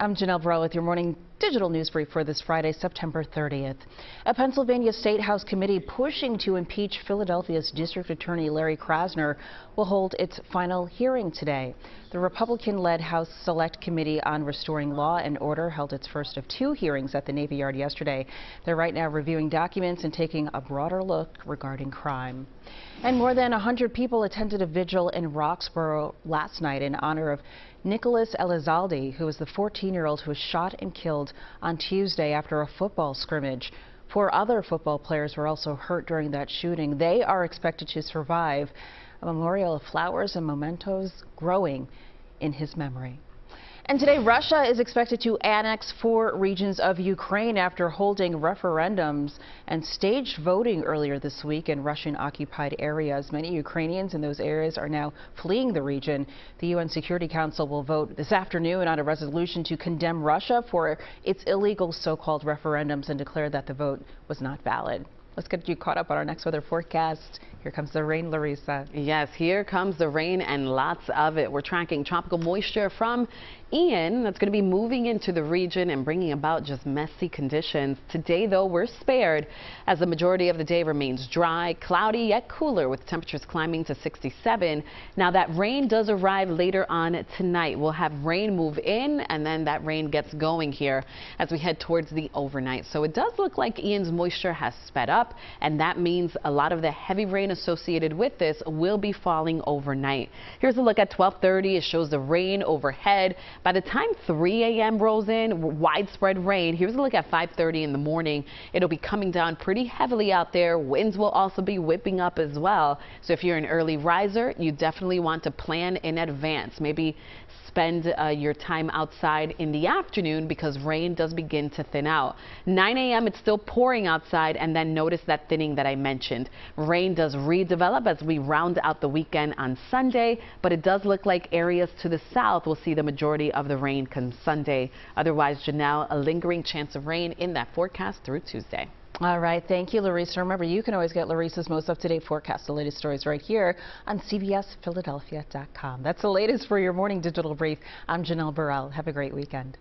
I'm Janelle Burrell with your morning digital news brief for this Friday, September 30th. A Pennsylvania State House committee pushing to impeach Philadelphia's District Attorney Larry Krasner will hold its final hearing today. The Republican-led House Select Committee on Restoring Law and Order held its first of two hearings at the Navy Yard yesterday. They're right now reviewing documents and taking a broader look regarding crime. And more than 100 people attended a vigil in Roxborough last night in honor of Nicholas Elizalde, who was the 14-year-old who was shot and killed on Tuesday after a football scrimmage. 4 other football players were also hurt during that shooting. They are expected to survive. A memorial of flowers and mementos growing in his memory. And today, Russia is expected to annex 4 regions of Ukraine after holding referendums and staged voting earlier this week in Russian-occupied areas. Many Ukrainians in those areas are now fleeing the region. The UN Security Council will vote this afternoon on a resolution to condemn Russia for its illegal so-called referendums and declare that the vote was not valid. Let's get you caught up on our next weather forecast. Here comes the rain, Larissa. Yes, here comes the rain and lots of it. We're tracking tropical moisture from Ian that's going to be moving into the region and bringing about just messy conditions. Today, though, we're spared as the majority of the day remains dry, cloudy, yet cooler with temperatures climbing to 67. Now, that rain does arrive later on tonight. We'll have rain move in and then that rain gets going here as we head towards the overnight. So it does look like Ian's moisture has sped up, and that means a lot of the heavy rain associated with this will be falling overnight. Here's a look at 12:30. It shows the rain overhead. By the time 3 a.m. rolls in, widespread rain. Here's a look at 5:30 in the morning. It'll be coming down pretty heavily out there. Winds will also be whipping up as well. So if you're an early riser, you definitely want to plan in advance. Maybe spend your time outside in the afternoon because rain does begin to thin out. 9 a.m. it's still pouring outside, and then notice that thinning that I mentioned. Rain does redevelop as we round out the weekend on Sunday, but it does look like areas to the south will see the majority of the rain come Sunday. Otherwise, Janelle, a lingering chance of rain in that forecast through Tuesday. All right, thank you, Larissa. Remember, you can always get Larissa's most up-to-date forecast, the latest stories right here on CBSPhiladelphia.com. That's the latest for your morning digital brief. I'm Janelle Burrell. Have a great weekend.